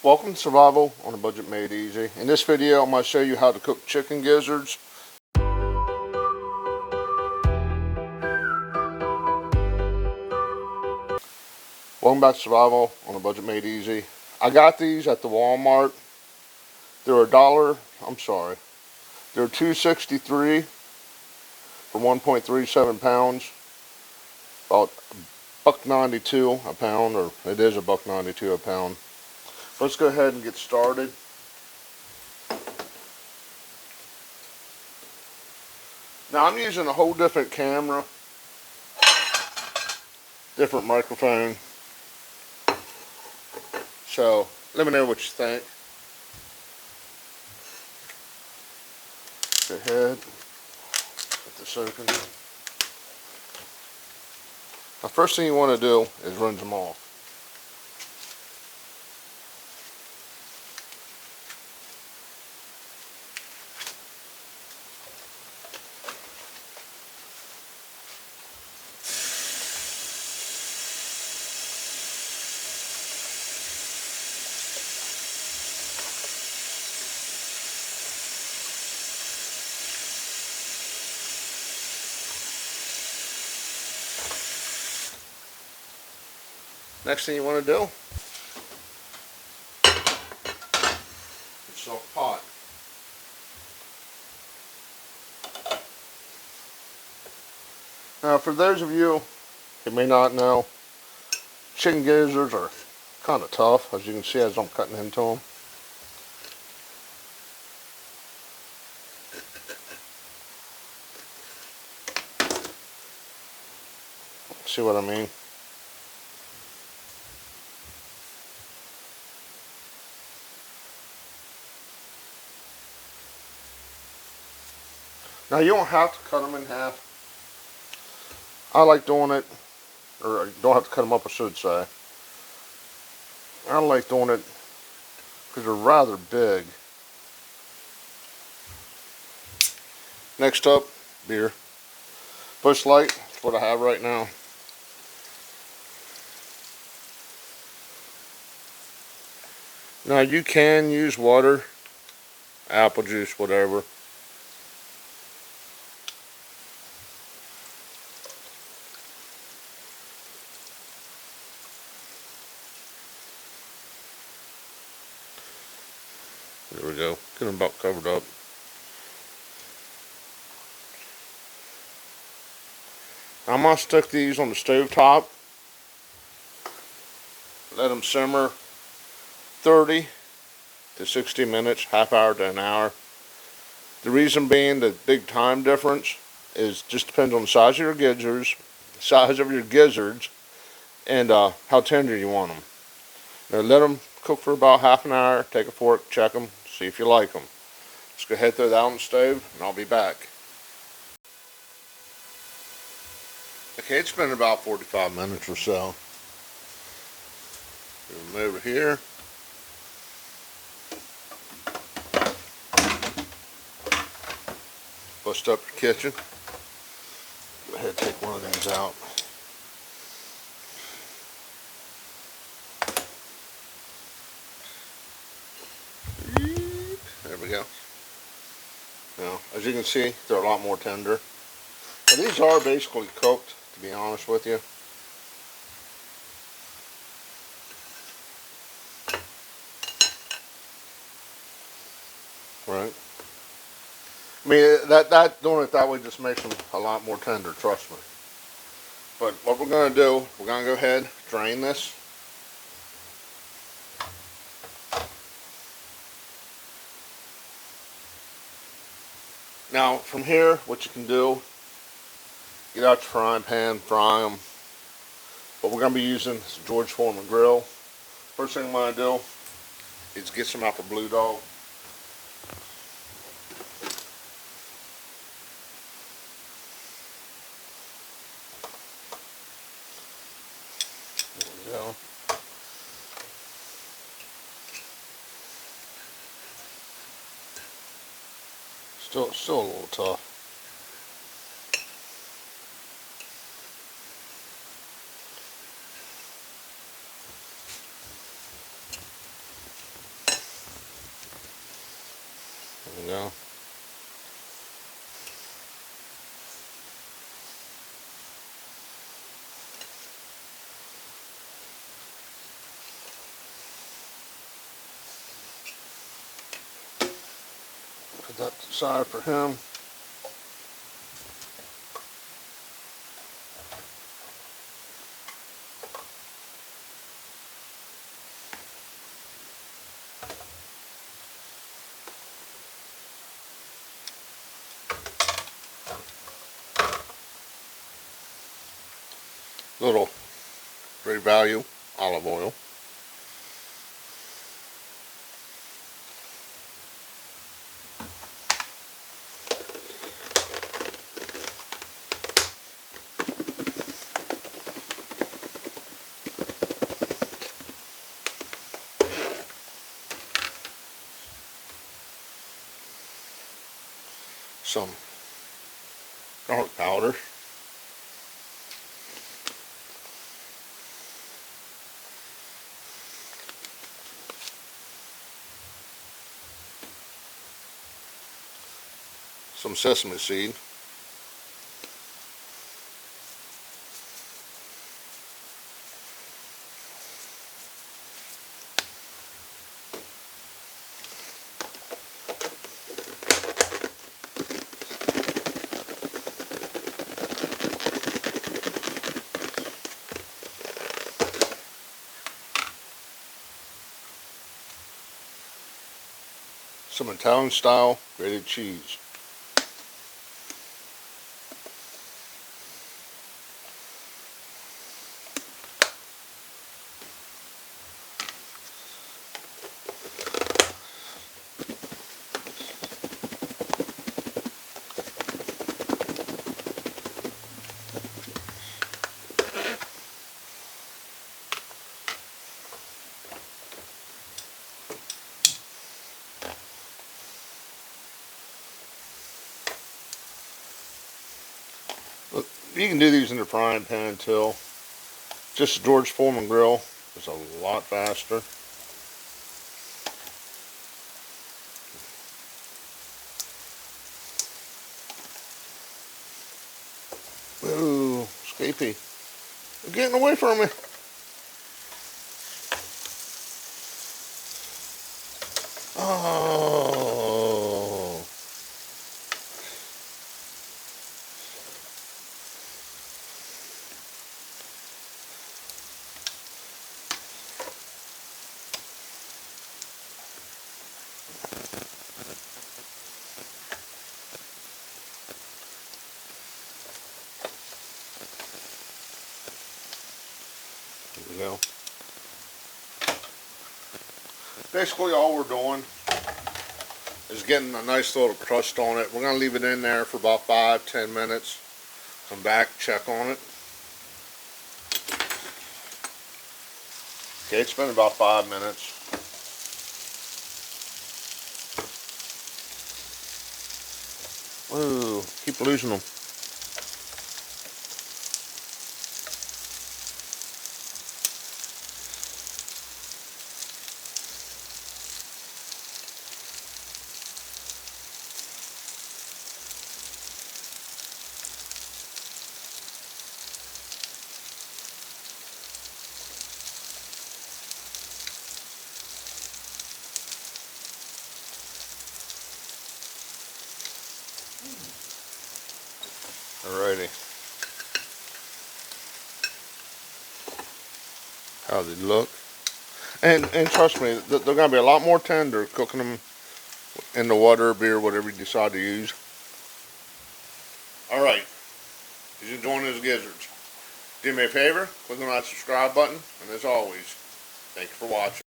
Welcome to Survival on a Budget Made Easy. In this video, I'm going to show you how to cook chicken gizzards. Welcome back to Survival on a Budget Made Easy. I got these at the Walmart. They're they're $2.63 for 1.37 pounds. About $1.92 a pound, or it is $1.92 a pound. Let's go ahead and get started. Now I'm using a whole different camera, different microphone. So let me know what you think. Go ahead, get this open. Now first thing you want to do is rinse them off. Next thing you want to do, yourself a pot. Now for those of you who may not know, chicken gizzards are kind of tough, as you can see as I'm cutting into them. See what I mean? Now you don't have to cut them in half. I like doing it, or you don't have to cut them up, I should say. I like doing it because they're rather big. Next up, beer. Busch Light, that's what I have right now. Now you can use water, apple juice, whatever. There we go. Get them about covered up. I'm going to stick these on the stove top. Let them simmer 30 to 60 minutes, half hour to an hour. The reason being the big time difference is just depends on the size of your gizzards, and how tender you want them. Now let them cook for about half an hour. Take a fork, check them, see if you like them. Let's go ahead and throw that on the stove, and I'll be back. Okay, it's been about 45 minutes or so. Move them over here. Bust up your kitchen. Go ahead and take one of these out. There we go. Now, as you can see, they're a lot more tender. Now, these are basically cooked, to be honest with you. Right? I mean, that doing it that way just makes them a lot more tender, trust me. But what we're going to do, we're going to go ahead, drain this. Now, from here, what you can do, get out your frying pan, fry them. But we're going to be using this George Foreman grill. First thing I'm going to do is get some out the Blue Dog. There we go. Still a little tough. There we go. Put that aside for him. Little Great Value olive oil. Some garlic powder. Some sesame seed. Some Italian style grated cheese. Look, you can do these in the frying pan too. Just George Foreman grill is a lot faster. Ooh, escapee. They're getting away from me. Oh. There we go. Basically all we're doing is getting a nice little crust on it. We're going to leave it in there for about 5-10 minutes. Come back, check on it. Okay, it's been about 5 minutes. Ooh, keep losing them. Alrighty. How they look. And trust me, they're going to be a lot more tender cooking them in the water, beer, whatever you decide to use. Alright. You're enjoying those gizzards. Do me a favor, click on that subscribe button, and as always, thank you for watching.